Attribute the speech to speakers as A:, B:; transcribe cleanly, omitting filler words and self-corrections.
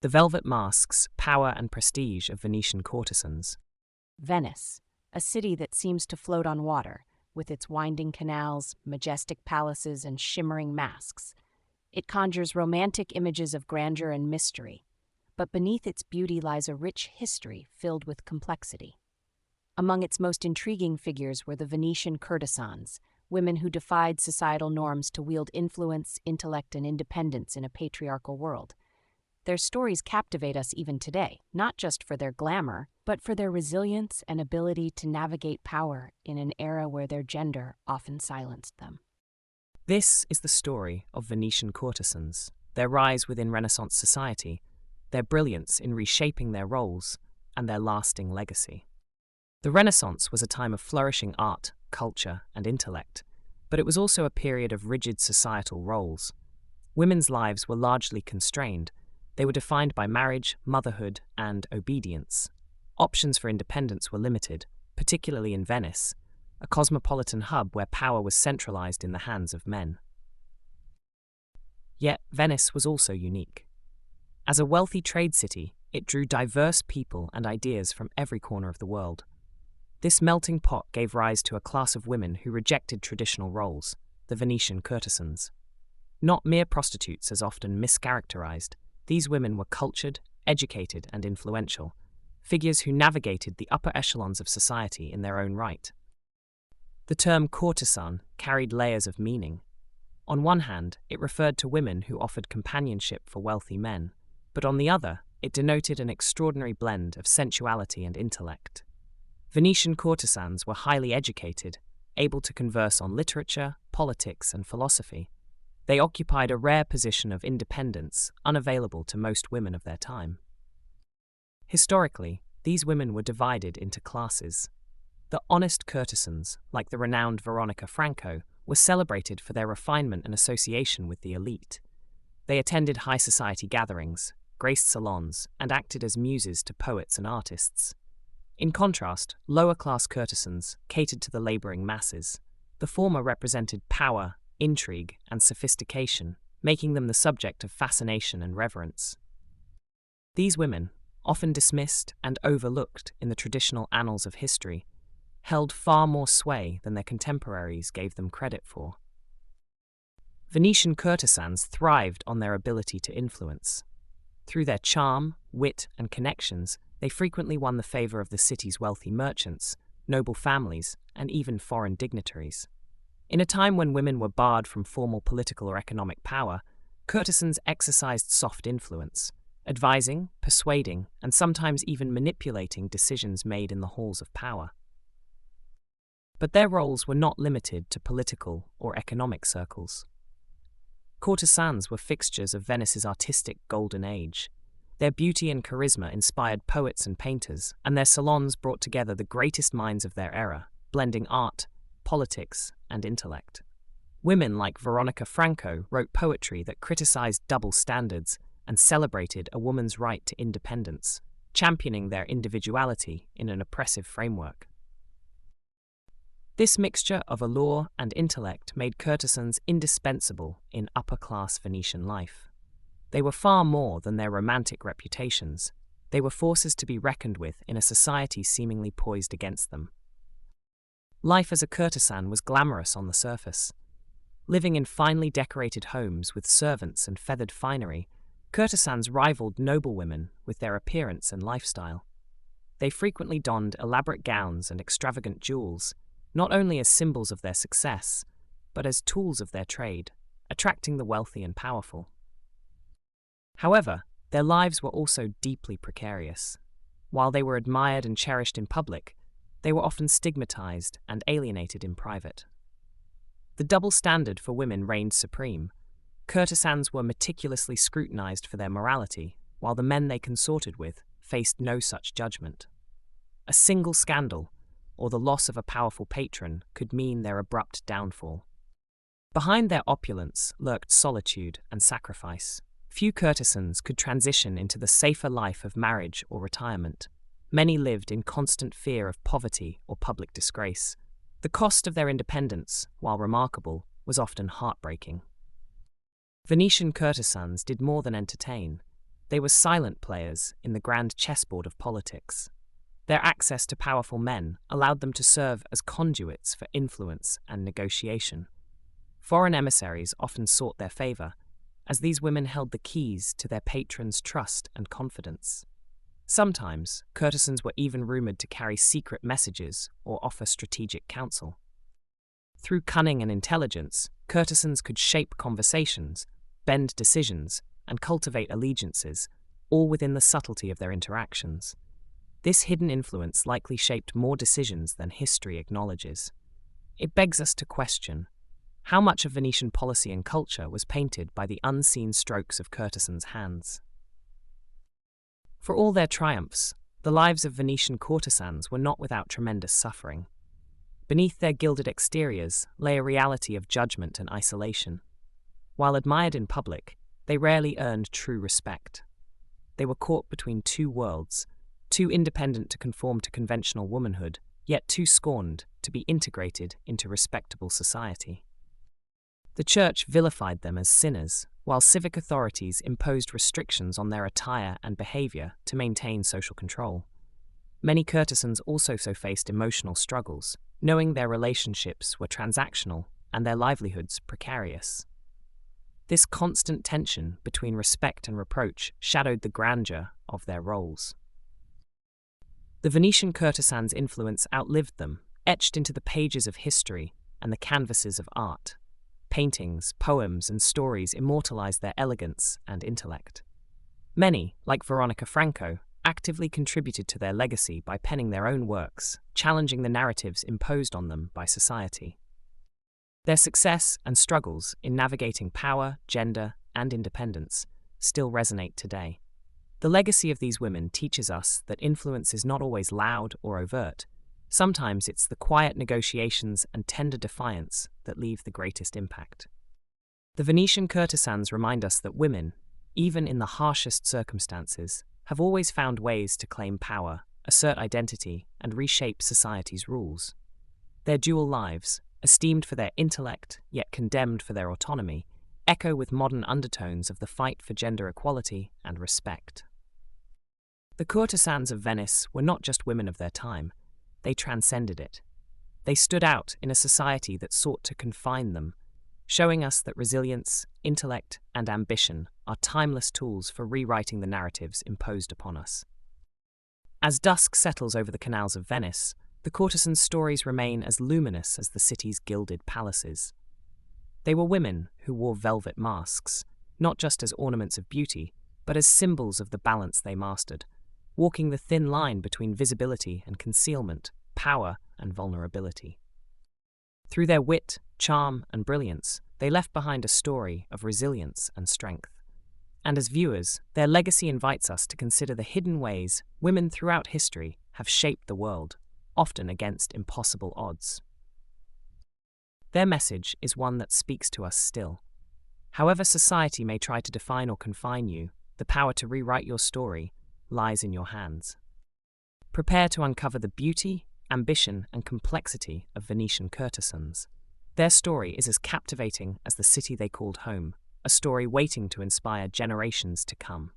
A: the velvet masks, power and prestige of Venetian courtesans.
B: Venice, a city that seems to float on water, with its winding canals, majestic palaces, and shimmering masks. It conjures romantic images of grandeur and mystery, but beneath its beauty lies a rich history filled with complexity. Among its most intriguing figures were the Venetian courtesans, women who defied societal norms to wield influence, intellect, and independence in a patriarchal world. Their stories captivate us even today, not just for their glamour, but for their resilience and ability to navigate power in an era where their gender often silenced them.
A: This is the story of Venetian courtesans, their rise within Renaissance society, their brilliance in reshaping their roles, and their lasting legacy. The Renaissance was a time of flourishing art, culture, and intellect, but it was also a period of rigid societal roles. Women's lives were largely constrained. They were defined by marriage, motherhood, and obedience. Options for independence were limited, particularly in Venice, a cosmopolitan hub where power was centralized in the hands of men. Yet Venice was also unique. As a wealthy trade city, it drew diverse people and ideas from every corner of the world. This melting pot gave rise to a class of women who rejected traditional roles, the Venetian courtesans. Not mere prostitutes as often mischaracterized, these women were cultured, educated, and influential, figures who navigated the upper echelons of society in their own right. The term courtesan carried layers of meaning. On one hand, it referred to women who offered companionship for wealthy men, but on the other, it denoted an extraordinary blend of sensuality and intellect. Venetian courtesans were highly educated, able to converse on literature, politics, and philosophy. They occupied a rare position of independence, unavailable to most women of their time. Historically, these women were divided into classes. The honest courtesans, like the renowned Veronica Franco, were celebrated for their refinement and association with the elite. They attended high society gatherings, graced salons, and acted as muses to poets and artists. In contrast, lower-class courtesans catered to the laboring masses. The former represented power, intrigue, and sophistication, making them the subject of fascination and reverence. These women, often dismissed and overlooked in the traditional annals of history, held far more sway than their contemporaries gave them credit for. Venetian courtesans thrived on their ability to influence. Through their charm, wit, and connections, they frequently won the favor of the city's wealthy merchants, noble families, and even foreign dignitaries. In a time when women were barred from formal political or economic power, courtesans exercised soft influence, advising, persuading, and sometimes even manipulating decisions made in the halls of power. But their roles were not limited to political or economic circles. Courtesans were fixtures of Venice's artistic golden age. Their beauty and charisma inspired poets and painters, and their salons brought together the greatest minds of their era, blending art, politics, and intellect. Women like Veronica Franco wrote poetry that criticized double standards and celebrated a woman's right to independence, championing their individuality in an oppressive framework. This mixture of allure and intellect made courtesans indispensable in upper-class Venetian life. They were far more than their romantic reputations. They were forces to be reckoned with in a society seemingly poised against them. Life as a courtesan was glamorous on the surface. Living in finely decorated homes with servants and feathered finery, courtesans rivaled noblewomen with their appearance and lifestyle. They frequently donned elaborate gowns and extravagant jewels, not only as symbols of their success, but as tools of their trade, attracting the wealthy and powerful. However, their lives were also deeply precarious. While they were admired and cherished in public, they were often stigmatized and alienated in private. The double standard for women reigned supreme. Courtesans were meticulously scrutinized for their morality, while the men they consorted with faced no such judgment. A single scandal, or the loss of a powerful patron, could mean their abrupt downfall. Behind their opulence lurked solitude and sacrifice. Few courtesans could transition into the safer life of marriage or retirement. Many lived in constant fear of poverty or public disgrace. The cost of their independence, while remarkable, was often heartbreaking. Venetian courtesans did more than entertain. they were silent players in the grand chessboard of politics. Their access to powerful men allowed them to serve as conduits for influence and negotiation. Foreign emissaries often sought their favor, as these women held the keys to their patrons' trust and confidence. Sometimes, courtesans were even rumored to carry secret messages or offer strategic counsel. Through cunning and intelligence, courtesans could shape conversations, bend decisions, and cultivate allegiances, all within the subtlety of their interactions. This hidden influence likely shaped more decisions than history acknowledges. It begs us to question, how much of Venetian policy and culture was painted by the unseen strokes of courtesans' hands? For all their triumphs, the lives of Venetian courtesans were not without tremendous suffering. Beneath their gilded exteriors lay a reality of judgment and isolation. While admired in public, they rarely earned true respect. They were caught between two worlds, too independent to conform to conventional womanhood, yet too scorned to be integrated into respectable society. The church vilified them as sinners, while civic authorities imposed restrictions on their attire and behavior to maintain social control. Many courtesans also faced emotional struggles, knowing their relationships were transactional and their livelihoods precarious. This constant tension between respect and reproach shadowed the grandeur of their roles. The Venetian courtesans' influence outlived them, etched into the pages of history and the canvases of art. Paintings, poems, and stories immortalized their elegance and intellect. Many, like Veronica Franco, actively contributed to their legacy by penning their own works, challenging the narratives imposed on them by society. Their success and struggles in navigating power, gender, and independence still resonate today. The legacy of these women teaches us that influence is not always loud or overt. Sometimes it's the quiet negotiations and tender defiance that leave the greatest impact. The Venetian courtesans remind us that women, even in the harshest circumstances, have always found ways to claim power, assert identity, and reshape society's rules. Their dual lives, esteemed for their intellect yet condemned for their autonomy, echo with modern undertones of the fight for gender equality and respect. The courtesans of Venice were not just women of their time. They transcended it. They stood out in a society that sought to confine them, showing us that resilience, intellect, and ambition are timeless tools for rewriting the narratives imposed upon us. As dusk settles over the canals of Venice, the courtesans' stories remain as luminous as the city's gilded palaces. They were women who wore velvet masks, not just as ornaments of beauty, but as symbols of the balance they mastered, walking the thin line between visibility and concealment, power and vulnerability. Through their wit, charm, and brilliance, they left behind a story of resilience and strength. And as viewers, their legacy invites us to consider the hidden ways women throughout history have shaped the world, often against impossible odds. Their message is one that speaks to us still. However society may try to define or confine you, the power to rewrite your story lies in your hands. Prepare to uncover the beauty, ambition, and complexity of Venetian courtesans. Their story is as captivating as the city they called home, a story waiting to inspire generations to come.